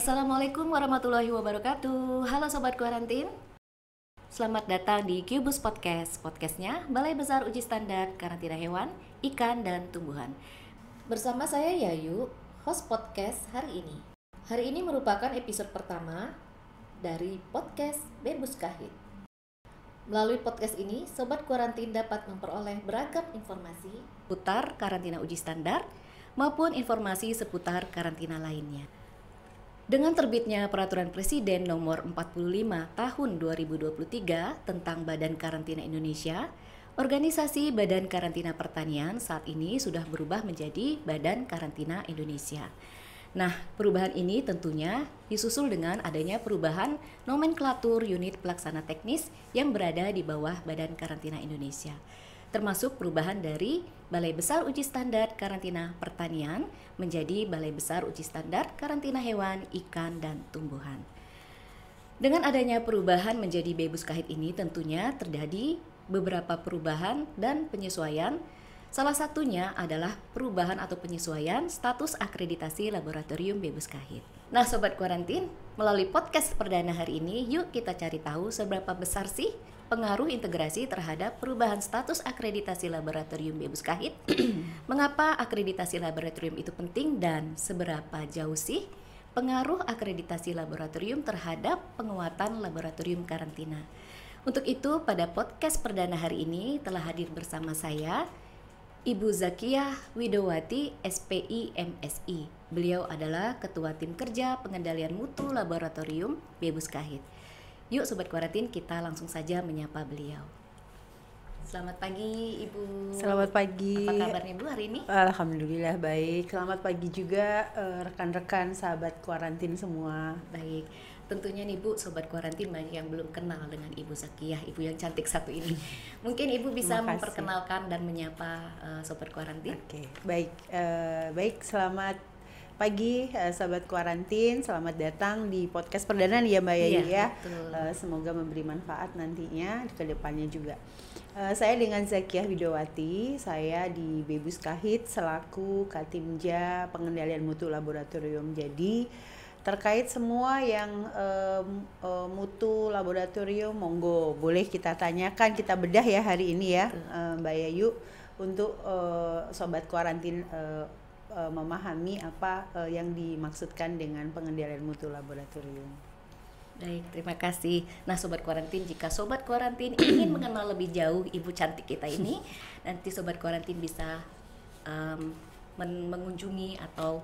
Assalamualaikum warahmatullahi wabarakatuh. Halo Sobat Kuarantin. Selamat datang di Cubus Podcast. Podcastnya Balai Besar Uji Standar Karantina Hewan, Ikan, dan Tumbuhan. Bersama saya Yayu, host podcast hari ini. Hari ini merupakan episode pertama dari podcast Bebus Kahit. Melalui podcast ini, Sobat Kuarantin dapat memperoleh beragam informasi seputar karantina uji standar maupun informasi seputar karantina lainnya. Dengan terbitnya Peraturan Presiden Nomor 45 Tahun 2023 tentang Badan Karantina Indonesia, Organisasi Badan Karantina Pertanian saat ini sudah berubah menjadi Badan Karantina Indonesia. Nah, perubahan ini tentunya disusul dengan adanya perubahan nomenklatur unit pelaksana teknis yang berada di bawah Badan Karantina Indonesia, termasuk perubahan dari Balai Besar Uji Standar Karantina Pertanian menjadi Balai Besar Uji Standar Karantina Hewan, Ikan, dan Tumbuhan. Dengan adanya perubahan menjadi Bebus Kahit ini tentunya terjadi beberapa perubahan dan penyesuaian. Salah satunya adalah perubahan atau penyesuaian status akreditasi laboratorium Bebus Kahit. Nah Sobat Kuarantin, melalui podcast perdana hari ini, yuk kita cari tahu seberapa besar sih pengaruh integrasi terhadap perubahan status akreditasi laboratorium Bebus Kahit. Mengapa akreditasi laboratorium itu penting dan seberapa jauh sih pengaruh akreditasi laboratorium terhadap penguatan laboratorium karantina. Untuk itu pada podcast perdana hari ini telah hadir bersama saya Ibu Zakiyah Widowati, SPI MSI. Beliau adalah Ketua Tim Kerja Pengendalian Mutu Laboratorium Bebus Kahit. Yuk Sobat Kuarantin, kita langsung saja menyapa beliau. Selamat pagi Ibu. Selamat pagi. Apa kabarnya Bu hari ini? Alhamdulillah baik. Selamat pagi juga rekan-rekan sahabat Kuarantin semua. Baik. Tentunya nih Bu, Sobat Kuarantin banyak yang belum kenal dengan Ibu Zakiyah, Ibu yang cantik satu ini. Mungkin Ibu bisa memperkenalkan dan menyapa Sobat Kuarantin. Oke, baik. Baik, selamat pagi sahabat Kuarantin. Selamat datang di podcast perdana nih ya Mbak Yayu ya. Semoga memberi manfaat nantinya ke depannya juga. Saya dengan Zakiyah Widowati, saya di Bebus Kahit selaku Katimja Pengendalian Mutu Laboratorium. Jadi terkait semua yang mutu laboratorium, monggo boleh kita tanyakan, kita bedah ya hari ini ya Mbak Yayu untuk Sobat Kuarantin memahami apa yang dimaksudkan dengan pengendalian mutu laboratorium. Baik, terima kasih. Nah Sobat Kuarantin, jika Sobat Kuarantin ingin mengenal lebih jauh Ibu cantik kita ini, nanti Sobat Kuarantin bisa mengunjungi atau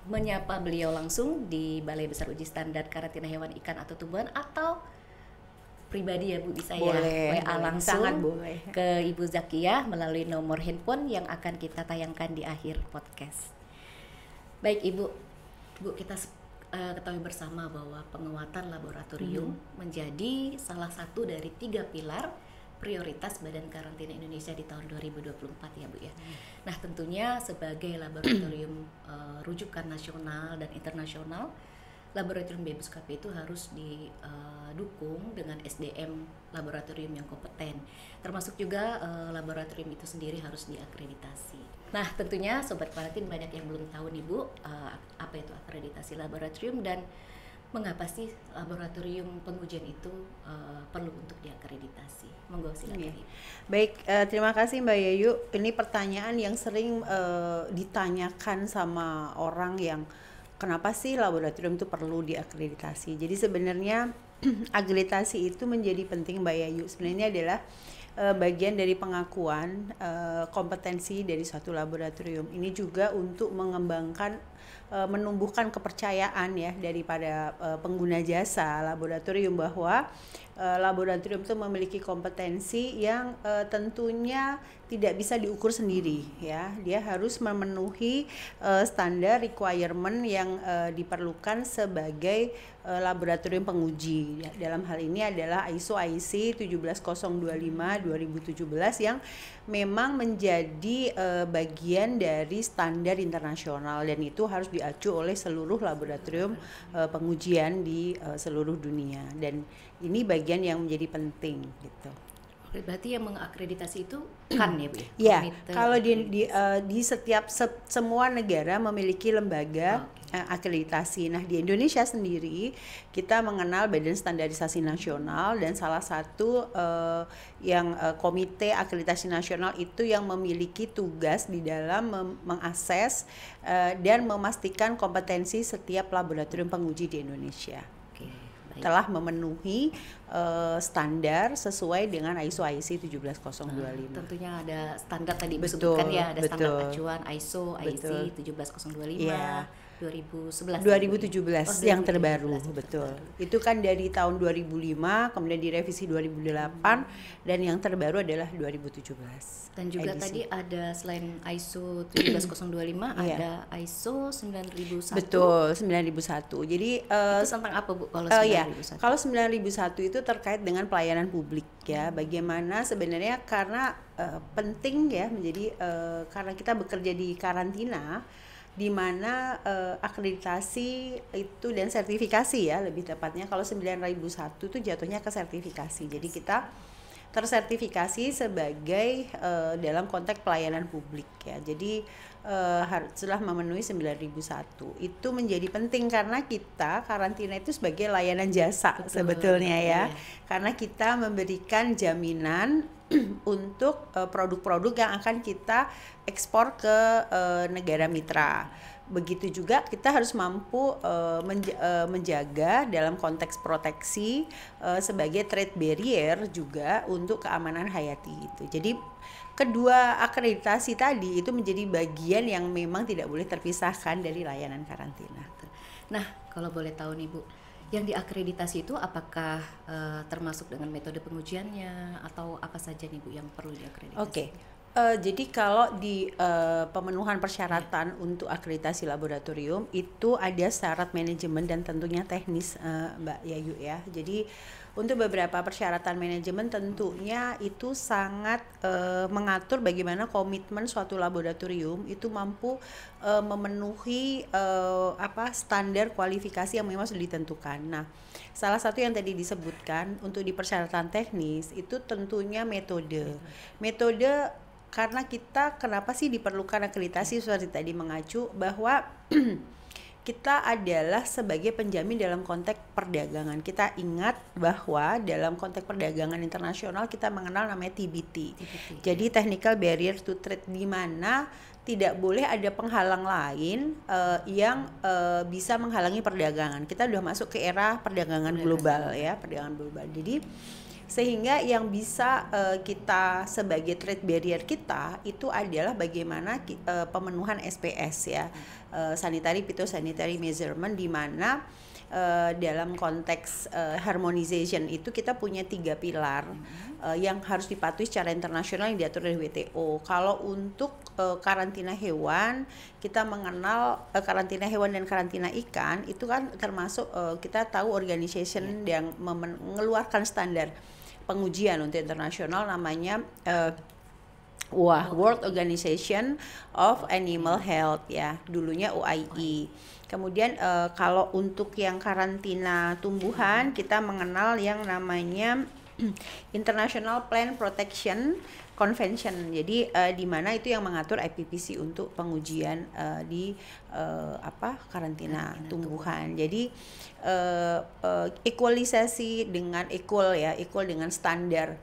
menyapa beliau langsung di Balai Besar Uji Standar Karantina Hewan, Ikan, atau Tumbuhan, atau pribadi ya Bu, bisa boleh, ya WA langsung boleh ke Ibu Zakiyah melalui nomor handphone yang akan kita tayangkan di akhir podcast. Baik Ibu, kita ketahui bersama bahwa penguatan laboratorium menjadi salah satu dari 3 pilar prioritas Badan Karantina Indonesia di tahun 2024 ya Bu ya. Nah tentunya sebagai laboratorium rujukan nasional dan internasional, laboratorium Bebus Kahit itu harus didukung dengan SDM laboratorium yang kompeten. Termasuk juga laboratorium itu sendiri harus diakreditasi. Nah tentunya Sobat Kuarantin banyak yang belum tahu nih Bu, apa itu akreditasi laboratorium dan mengapa sih laboratorium pengujian itu perlu untuk diakreditasi? Monggo silakan. Baik, terima kasih Mbak Yayu. Ini pertanyaan yang sering ditanyakan sama orang yang kenapa sih laboratorium itu perlu diakreditasi. Jadi sebenarnya akreditasi itu menjadi penting Mbak Yayu. Sebenarnya adalah bagian dari pengakuan kompetensi dari suatu laboratorium. Ini juga untuk mengembangkan menumbuhkan kepercayaan ya daripada pengguna jasa laboratorium bahwa laboratorium itu memiliki kompetensi yang tentunya tidak bisa diukur sendiri ya. Dia harus memenuhi standar requirement yang diperlukan sebagai laboratorium penguji. Dalam hal ini adalah ISO IC 17025/2017 yang memang menjadi bagian dari standar internasional dan itu harus diacu oleh seluruh laboratorium pengujian di seluruh dunia, dan ini bagian yang menjadi penting gitu. Berarti yang mengakreditasi itu kan ya Bu? Ya, kalau di setiap semua negara memiliki lembaga akreditasi. Nah, di Indonesia sendiri kita mengenal Badan Standarisasi Nasional, dan salah satu Komite Akreditasi Nasional itu yang memiliki tugas di dalam mengakses dan memastikan kompetensi setiap laboratorium penguji di Indonesia. Telah memenuhi standar sesuai dengan ISO IEC 17025. Tentunya ada standar tadi Betul, disebutkan ya, ada standar betul. acuan ISO IEC 17025. Iya. 2011 yang terbaru, 2017. betul. Itu kan dari tahun 2005, kemudian direvisi 2008, dan yang terbaru adalah 2017. Dan juga edisi. tadi ada selain ISO 17025 Iya. ada ISO 9001. Betul, 9001. Jadi Itu tentang apa Bu kalau ya, 9001? kalau 9001 itu terkait dengan pelayanan publik ya. Bagaimana sebenarnya karena penting ya menjadi karena kita bekerja di karantina, di mana akreditasi itu dan sertifikasi ya lebih tepatnya. Kalau 9001 itu jatuhnya ke sertifikasi. Jadi kita tersertifikasi sebagai dalam konteks pelayanan publik ya. Jadi setelah memenuhi 9001 itu menjadi penting karena kita karantina itu sebagai layanan jasa. Betul, sebetulnya ya. Karena kita memberikan jaminan untuk produk-produk yang akan kita ekspor ke negara mitra. Begitu juga kita harus mampu menjaga dalam konteks proteksi sebagai trade barrier juga untuk keamanan hayati itu. Jadi kedua akreditasi tadi itu menjadi bagian yang memang tidak boleh terpisahkan dari layanan karantina. Nah, kalau boleh tahu nih Bu, yang diakreditasi itu apakah termasuk dengan metode pengujiannya atau apa saja nih Bu yang perlu diakreditasi? Oke. Jadi kalau di pemenuhan persyaratan untuk akreditasi laboratorium itu ada syarat manajemen dan tentunya teknis, Mbak Yayu ya. Jadi untuk beberapa persyaratan manajemen tentunya itu sangat mengatur bagaimana komitmen suatu laboratorium itu mampu memenuhi standar kualifikasi yang memang sudah ditentukan. Nah, salah satu yang tadi disebutkan untuk di persyaratan teknis itu tentunya metode. Metode karena kenapa sih diperlukan akreditasi seperti tadi mengacu bahwa kita adalah sebagai penjamin dalam konteks perdagangan. Kita ingat bahwa dalam konteks perdagangan internasional kita mengenal namanya TBT. Jadi Technical Barrier to Trade, di mana tidak boleh ada penghalang lain yang bisa menghalangi perdagangan. Kita sudah masuk ke era perdagangan global ya, perdagangan global. Jadi sehingga yang bisa kita sebagai trade barrier kita itu adalah bagaimana pemenuhan SPS ya, sanitary phytosanitary measurement, di mana dalam konteks harmonization itu kita punya 3 pilar yang harus dipatuhi secara internasional yang diatur oleh WTO. Kalau untuk karantina hewan, kita mengenal karantina hewan dan karantina ikan itu kan termasuk kita tahu organization yang mengeluarkan standar pengujian untuk internasional namanya World Organization of Animal Health ya, dulunya OIE. Kemudian kalau untuk yang karantina tumbuhan kita mengenal yang namanya International Plant Protection Convention. Jadi di mana itu yang mengatur IPPC untuk pengujian di karantina tumbuhan. Jadi equalisasi dengan equal dengan standar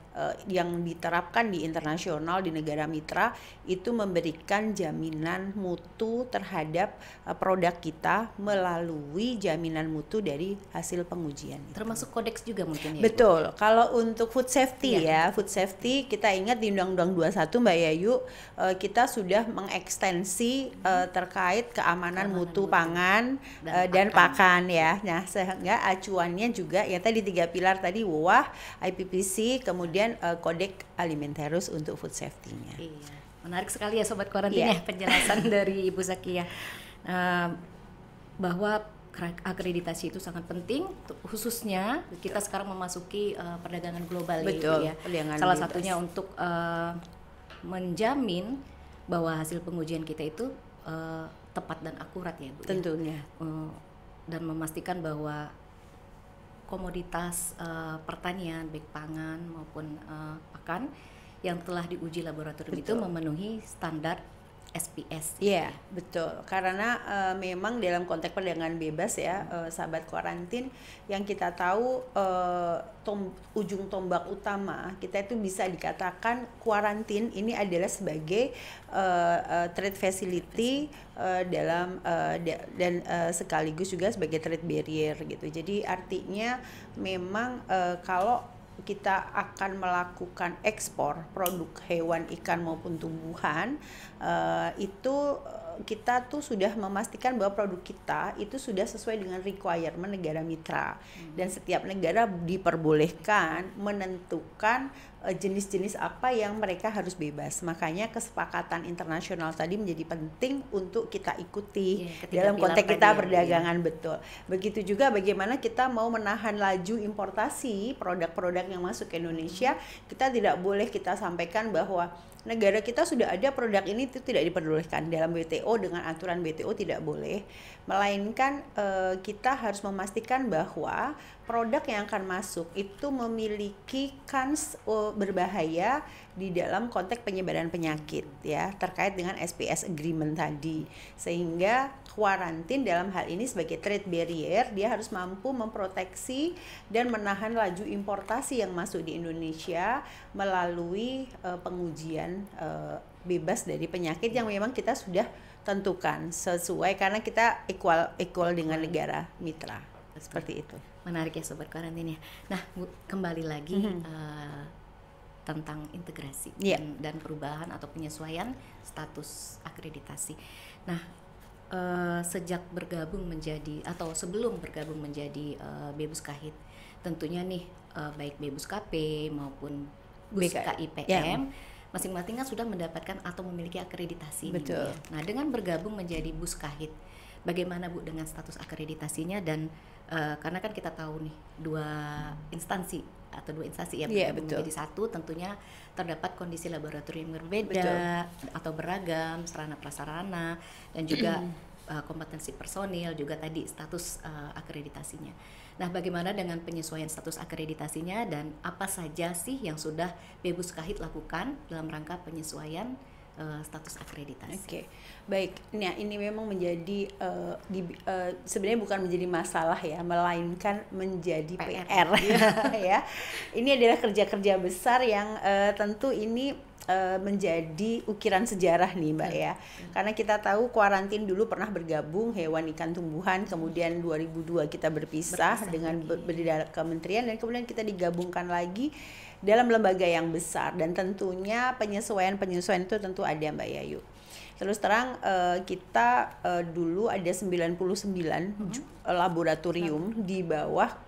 yang diterapkan di internasional di negara mitra itu memberikan jaminan mutu terhadap produk kita melalui jaminan mutu dari hasil pengujian. Termasuk kodeks juga mungkin ya? Betul. Kalau untuk food safety food safety kita ingat di Undang-Undang 21 Mbak Yayu, kita sudah mengekstensi terkait keamanan mutu pangan dan pakan ya. Nah, sehingga acuannya juga ya tadi 3 pilar tadi, WOAH, IPPC, kemudian Kodeks Alimentarius untuk food safety-nya. Iya, menarik sekali ya Sobat Kuarantin penjelasan dari Ibu Zakia bahwa akreditasi itu sangat penting, khususnya kita sekarang memasuki perdagangan global. Betul, ya. Salah satunya untuk menjamin bahwa hasil pengujian kita itu tepat dan akurat ya Bu. Tentunya. Dan memastikan bahwa komoditas pertanian baik pangan maupun pakan yang telah diuji laboratorium itu memenuhi standar SPS. Iya, betul. Karena memang dalam konteks perdagangan bebas ya, sahabat Quarantine, yang kita tahu ujung tombak utama kita itu bisa dikatakan Quarantine ini adalah sebagai trade facility dan sekaligus juga sebagai trade barrier gitu. Jadi artinya memang kalau kita akan melakukan ekspor produk hewan, ikan maupun tumbuhan, itu kita tuh sudah memastikan bahwa produk kita itu sudah sesuai dengan requirement negara mitra, dan setiap negara diperbolehkan menentukan jenis-jenis apa yang mereka harus bebas. Makanya kesepakatan internasional tadi menjadi penting untuk kita ikuti dalam konteks kita perdagangan, betul. Begitu juga bagaimana kita mau menahan laju importasi produk-produk yang masuk ke Indonesia. Kita tidak boleh kita sampaikan bahwa negara kita sudah ada produk ini, itu tidak diperbolehkan dalam WTO, dengan aturan WTO tidak boleh, melainkan kita harus memastikan bahwa produk yang akan masuk itu memiliki kans berbahaya di dalam konteks penyebaran penyakit ya, terkait dengan SPS agreement tadi. Sehingga Quarantine dalam hal ini sebagai trade barrier, dia harus mampu memproteksi dan menahan laju importasi yang masuk di Indonesia melalui pengujian bebas dari penyakit yang memang kita sudah tentukan sesuai, karena kita equal dengan negara mitra. Seperti itu. Menarik ya Sobat Quarantine ya. Nah, Bu, kembali lagi tentang integrasi dan perubahan atau penyesuaian status akreditasi. Nah, sejak bergabung menjadi atau sebelum bergabung menjadi Bebus Kahit, tentunya nih baik Bebus KP maupun Bus KIPM masing-masing kan sudah mendapatkan atau memiliki akreditasi. Betul. Nah, dengan bergabung menjadi Bus Kahit, bagaimana Bu dengan status akreditasinya? Dan karena kan kita tahu nih dua instansi yang bergabung menjadi satu, tentunya terdapat kondisi laboratorium berbeda atau beragam, sarana prasarana, dan juga kompetensi personil, juga tadi status akreditasinya. Nah, bagaimana dengan penyesuaian status akreditasinya dan apa saja sih yang sudah Bebus Kahit lakukan dalam rangka penyesuaian status akreditasi? Oke, baik. Nah, ini memang menjadi sebenarnya bukan menjadi masalah ya, melainkan menjadi PR ya. Ini adalah kerja-kerja besar yang tentu ini menjadi ukiran sejarah nih Mbak ya. Karena kita tahu Quarantine dulu pernah bergabung hewan, ikan, tumbuhan, kemudian 2002 kita berpisah dengan berbeda kementerian, dan kemudian kita digabungkan lagi dalam lembaga yang besar, dan tentunya penyesuaian itu tentu ada Mbak Yayu. Terus terang kita dulu ada 99 laboratorium di bawah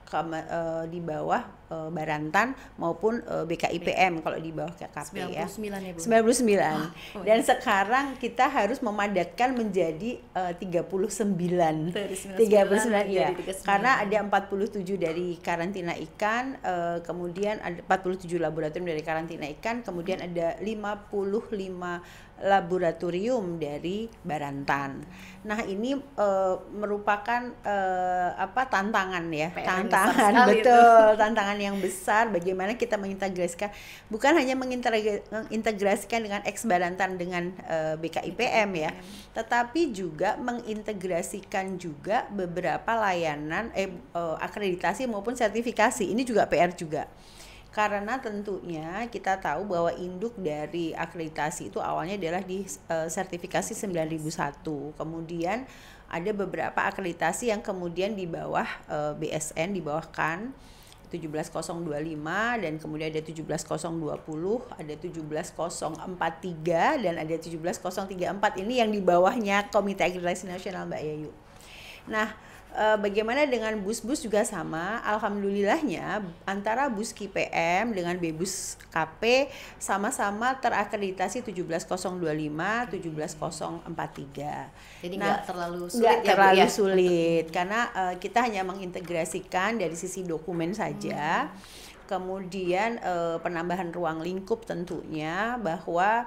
Barantan maupun BKIPM kalau di bawah KKP 99 ya. 99. Dan sekarang kita harus memadatkan menjadi 39 ya. Karena ada 47 dari karantina ikan, kemudian ada 47 laboratorium dari karantina ikan, kemudian ada 55 laboratorium dari Barantan. Nah, ini merupakan tantangan ya, tantangan yang besar. Bagaimana kita mengintegrasikan, bukan hanya mengintegrasikan dengan ex Barantan dengan BKIPM ya, tetapi juga mengintegrasikan juga beberapa layanan akreditasi maupun sertifikasi. Ini juga PR juga. Karena tentunya kita tahu bahwa induk dari akreditasi itu awalnya adalah di sertifikasi 9001. Kemudian ada beberapa akreditasi yang kemudian di bawah BSN, di bawah KAN 17025, dan kemudian ada 17020, ada 17043, dan ada 17034. Ini yang di bawahnya Komite Akreditasi Nasional Mbak Yayu. Nah, bagaimana dengan bus-bus juga sama. Alhamdulillahnya antara Bus KIPM dengan Bebus KP sama-sama terakreditasi 17025, 17043. Jadi nggak terlalu sulit sulit karena kita hanya mengintegrasikan dari sisi dokumen saja. Kemudian penambahan ruang lingkup tentunya, bahwa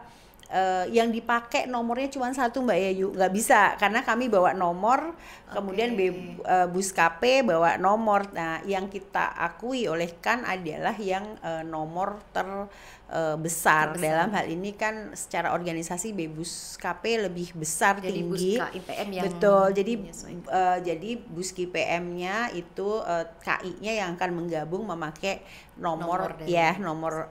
yang dipakai nomornya cuma satu Mbak Yayu, nggak bisa karena kami bawa nomor, kemudian Bus KP bawa nomor. Nah, yang kita akui oleh KAN adalah yang nomor besar. Terbesar. Dalam hal ini kan secara organisasi BUSKP lebih besar, Jadi tinggi. BUS KIPM yang Betul. Jadi menyesuaikan. jadi BUS KIPM-nya itu KI-nya yang akan menggabung memakai nomor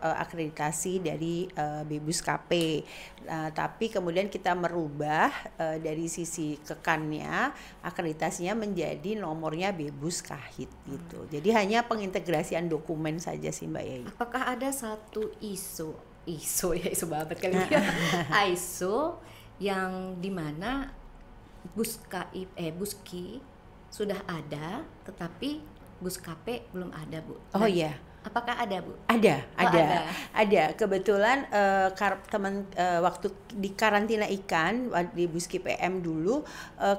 akreditasi dari BUSKP. Tapi kemudian kita merubah dari sisi kekannya akreditasinya menjadi nomornya BEBUS KAHIT gitu. Jadi hanya pengintegrasian dokumen saja sih Mbak Yayu. Apakah ada satu ISO ya, ISO banget kali ya, ISO yang dimana BUSKI sudah ada, tetapi BUSKP belum ada, Bu? Oh iya. Apakah ada, Bu? Ada. Kebetulan waktu di karantina ikan di BUSKIPM dulu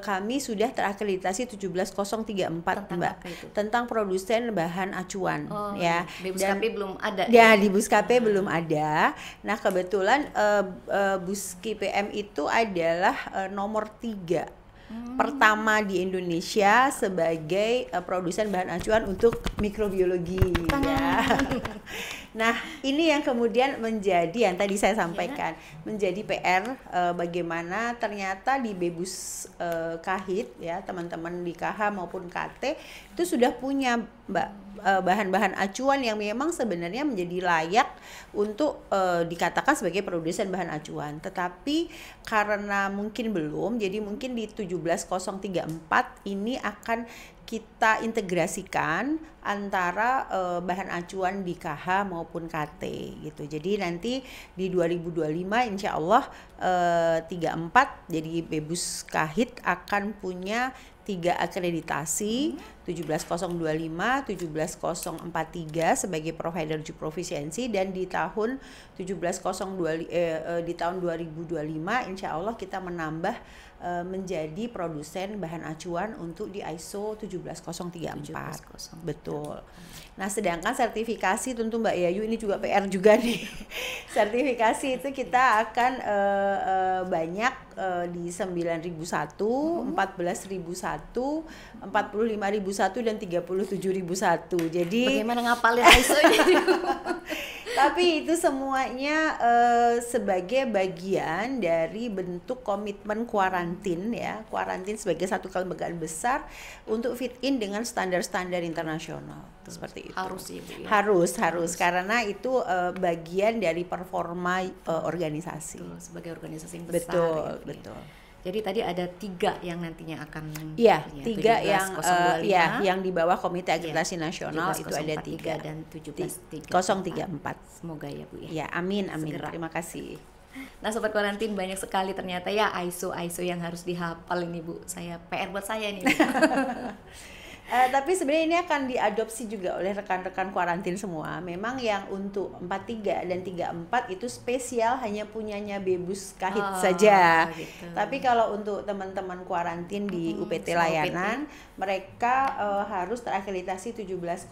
kami sudah terakreditasi 17034 Mbak. Tentang produsen bahan acuan ya. Di BUSKP belum ada. Ya, di BUSKP belum ada. Nah, kebetulan BUSKIPM itu adalah nomor 3 pertama di Indonesia sebagai produsen bahan acuan untuk mikrobiologi ya. Nah, ini yang kemudian menjadi yang tadi saya sampaikan, menjadi PR bagaimana ternyata di BEBUS KAHIT ya, teman-teman di KH maupun KT itu sudah punya bahan-bahan acuan yang memang sebenarnya menjadi layak untuk dikatakan sebagai produsen bahan acuan. Tetapi karena mungkin belum, jadi mungkin di 17034 ini akan kita integrasikan antara bahan acuan di KH maupun KT gitu. Jadi nanti di 2025 insya Allah 34 jadi BEBUS KAHIT akan punya 3 akreditasi 17025, 17043 sebagai provider Ju Proficiency, dan di tahun 1702 di tahun 2025 insya Allah kita menambah menjadi produsen bahan acuan untuk di ISO 17034. Betul. Nah, sedangkan sertifikasi tentu Mbak Yayu ini juga PR juga nih. Sertifikasi itu kita akan banyak di 9001, 14001, 45001 dan 37001. Jadi bagaimana ngapalin ISO ini? Tapi itu semuanya sebagai bagian dari bentuk komitmen kuarantin ya. Kuarantin sebagai satu kelembagaan besar untuk fit in dengan standar-standar internasional. Seperti itu. Harus ya, Bu, ya? Harus karena itu bagian dari performa organisasi. Betul, sebagai organisasi yang besar. Betul. Jadi tadi ada 3 yang nantinya akan 3 yang di bawah Komite Akreditasi Nasional itu ada 3 dan 17034. Semoga ya Bu ya. Ya, amin. Segera. Terima kasih. Nah, Sobat Kuarantin, banyak sekali ternyata ya ISO yang harus dihafal ini Bu. PR buat saya nih. Tapi sebenarnya ini akan diadopsi juga oleh rekan-rekan kuarantin semua. Memang yang untuk 43 dan 34 itu spesial hanya punyanya BEBUS KAHIT saja. Gitu. Tapi kalau untuk teman-teman kuarantin di UPT layanan, mereka harus terakreditasi 17020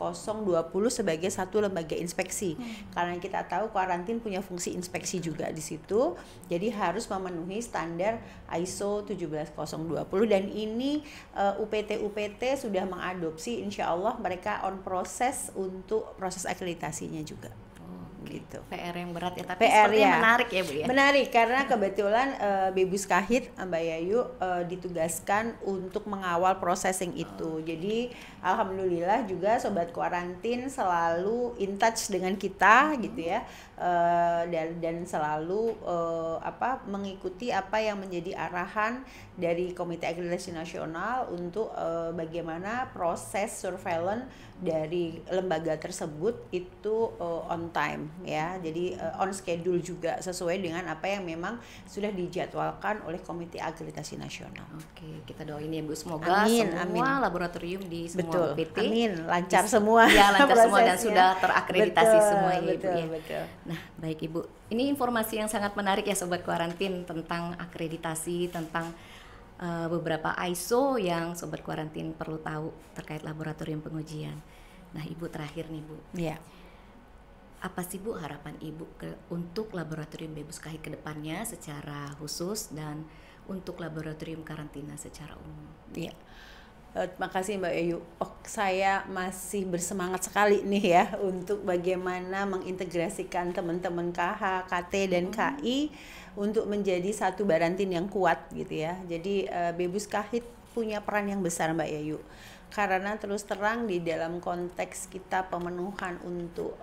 sebagai satu lembaga inspeksi. Karena kita tahu kuarantin punya fungsi inspeksi juga di situ. Jadi harus memenuhi standar ISO 17020, dan ini UPT sudah mengadopsi, insya Allah mereka on proses untuk proses akreditasinya juga. Gitu. PR yang berat ya, tapi sepertinya menarik ya Bu ya. Menarik karena kebetulan BEBUS KAHIT Mbak Yayu ditugaskan untuk mengawal processing itu. Jadi alhamdulillah juga Sobat Kuarantin selalu in touch dengan kita gitu ya. Dan selalu mengikuti apa yang menjadi arahan dari Komite Akreditasi Nasional untuk bagaimana proses surveillance dari lembaga tersebut itu on time ya. Jadi on schedule juga sesuai dengan apa yang memang sudah dijadwalkan oleh Komite Akreditasi Nasional. Oke, kita doain ya Bu, semoga semua laboratorium di semua UPT lancar semua. Ya, lancar semua dan sudah terakreditasi semua ya Ibu ya. Betul. Nah, baik Ibu. Ini informasi yang sangat menarik ya Sobat Kuarantin tentang akreditasi, tentang beberapa ISO yang Sobat Kuarantin perlu tahu terkait laboratorium pengujian. Nah, Ibu terakhir nih Bu. Iya. Apa sih Bu harapan Ibu untuk laboratorium BEBUS KAHIT ke depannya secara khusus dan untuk laboratorium karantina secara umum? Iya. Terima kasih Mbak Ayu. Saya masih bersemangat sekali nih ya untuk bagaimana mengintegrasikan teman-teman KH, KT dan KI untuk menjadi satu Barantin yang kuat gitu ya. Jadi Bebus Kahit punya peran yang besar Mbak Ayu. Karena terus terang di dalam konteks kita pemenuhan untuk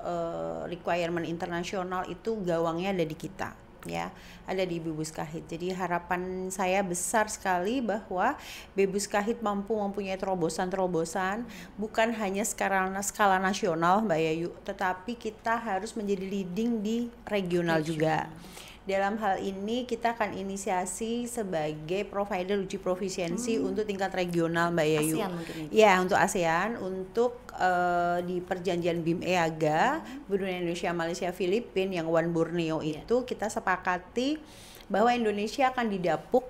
requirement internasional itu gawangnya ada di kita. Ya, ada di Bebus Kahit. Jadi harapan saya besar sekali bahwa Bebus Kahit mampu mempunyai terobosan-terobosan bukan hanya skala nasional Mbak Yayu, tetapi kita harus menjadi leading di regional juga. Dalam hal ini kita akan inisiasi sebagai provider uji profisiensi untuk tingkat regional Mbak Yayu. ASEAN mungkin ya? Ya, untuk ASEAN, untuk di perjanjian BIM EAGA, Brunei, Indonesia, Malaysia, Filipina yang One Borneo itu kita sepakati bahwa Indonesia akan didapuk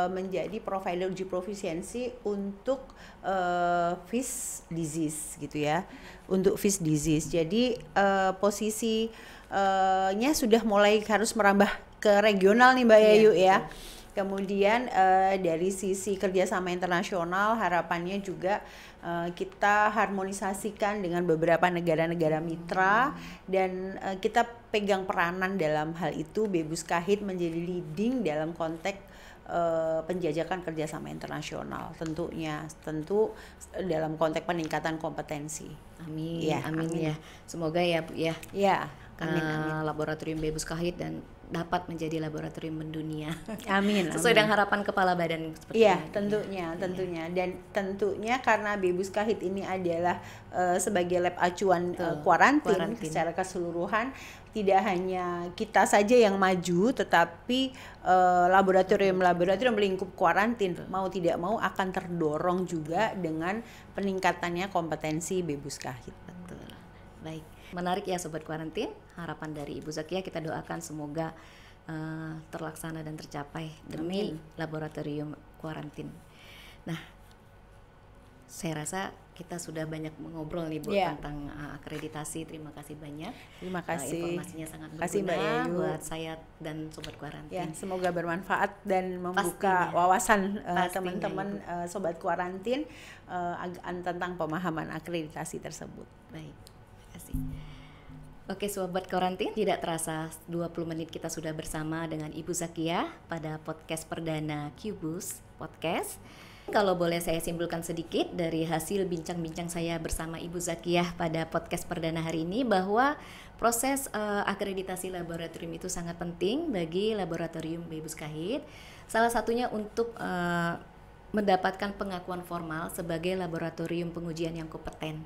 menjadi provider uji profisiensi untuk fish disease gitu ya, untuk fish disease. Jadi posisinya sudah mulai harus merambah ke regional nih Mbak Yayu ya. Kemudian dari sisi kerjasama internasional harapannya juga kita harmonisasikan dengan beberapa negara-negara mitra dan kita pegang peranan dalam hal itu. Bebus Kahit menjadi leading dalam konteks penjajakan kerjasama internasional, tentu dalam konteks peningkatan kompetensi. Amin, Ya, amin amin. ya. Semoga ya Bu ya. Ya, amin. Laboratorium Bebus Kahit dan dapat menjadi laboratorium mendunia. Amin. Sesuai dengan harapan kepala badan seperti Iya, ini. tentunya dan tentunya karena Bebus Kahit ini adalah sebagai lab acuan kuarantin secara keseluruhan, tidak hanya kita saja yang maju, tetapi laboratorium lingkup kuarantin mau tidak mau akan terdorong juga dengan peningkatannya kompetensi Bebus Kahit. Betul. Baik. Menarik ya Sobat Kuarantin. Harapan dari Ibu Zakia kita doakan semoga terlaksana dan tercapai demi laboratorium kuarantin. Nah, saya rasa kita sudah banyak mengobrol nih Bu tentang akreditasi. Terima kasih banyak. Terima kasih. Informasinya sangat Kasih, Mbak berguna Yayu. buat saya dan Sobat Kuarantin. Ya, semoga bermanfaat dan membuka Pastinya. wawasan Pastinya, teman-teman Sobat Kuarantin tentang pemahaman akreditasi tersebut. Baik, terima kasih. Oke Sobat Kuarantin, tidak terasa 20 menit kita sudah bersama dengan Ibu Zakia pada podcast perdana Qbus Podcast. Kalau boleh saya simpulkan sedikit dari hasil bincang-bincang saya bersama Ibu Zakia pada podcast perdana hari ini, bahwa proses akreditasi laboratorium itu sangat penting bagi laboratorium Bebus Kahit. Salah satunya untuk mendapatkan pengakuan formal sebagai laboratorium pengujian yang kompeten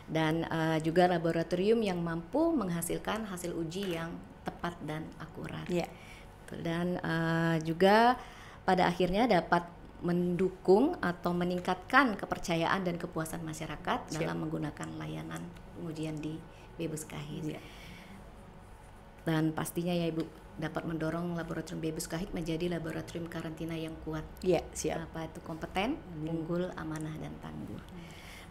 dan juga laboratorium yang mampu menghasilkan hasil uji yang tepat dan akurat. Dan juga pada akhirnya dapat mendukung atau meningkatkan kepercayaan dan kepuasan masyarakat dalam menggunakan layanan pengujian di Bebus Kahit. Dan pastinya ya Ibu, dapat mendorong laboratorium Bebus Kahit menjadi laboratorium karantina yang kuat. Iya, siap. Apa itu kompeten, unggul, amanah dan tangguh.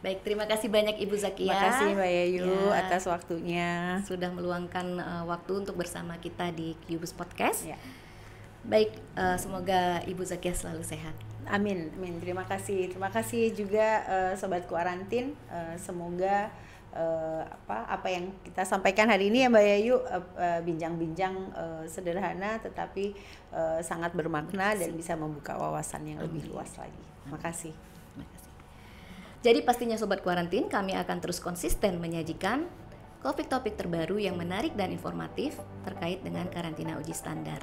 Baik, terima kasih banyak Ibu Zakia. Terima kasih Mbak Yayu atas waktunya. Sudah meluangkan waktu untuk bersama kita di Qbus Podcast. Ya. Baik, semoga Ibu Zakia selalu sehat. Amin, amin. Terima kasih juga Sobat Kuarantin. Semoga apa yang kita sampaikan hari ini ya Mbak Yayu, bincang-bincang sederhana tetapi sangat bermakna dan bisa membuka wawasan yang lebih luas lagi. Terima kasih. Jadi pastinya Sobat Kuarantin, kami akan terus konsisten menyajikan topik-topik terbaru yang menarik dan informatif terkait dengan karantina uji standar.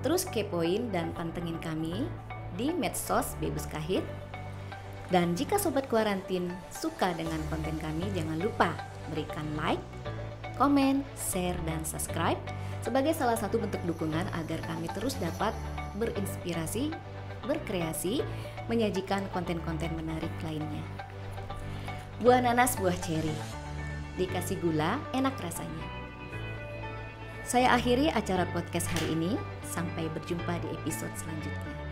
Terus kepoin dan pantengin kami di medsos Bebus Kahit. Dan jika Sobat Kuarantin suka dengan konten kami, jangan lupa berikan like, komen, share, dan subscribe sebagai salah satu bentuk dukungan agar kami terus dapat berinspirasi, berkreasi, menyajikan konten-konten menarik lainnya. Buah nanas, buah ceri, dikasih gula, enak rasanya. Saya akhiri acara podcast hari ini, sampai berjumpa di episode selanjutnya.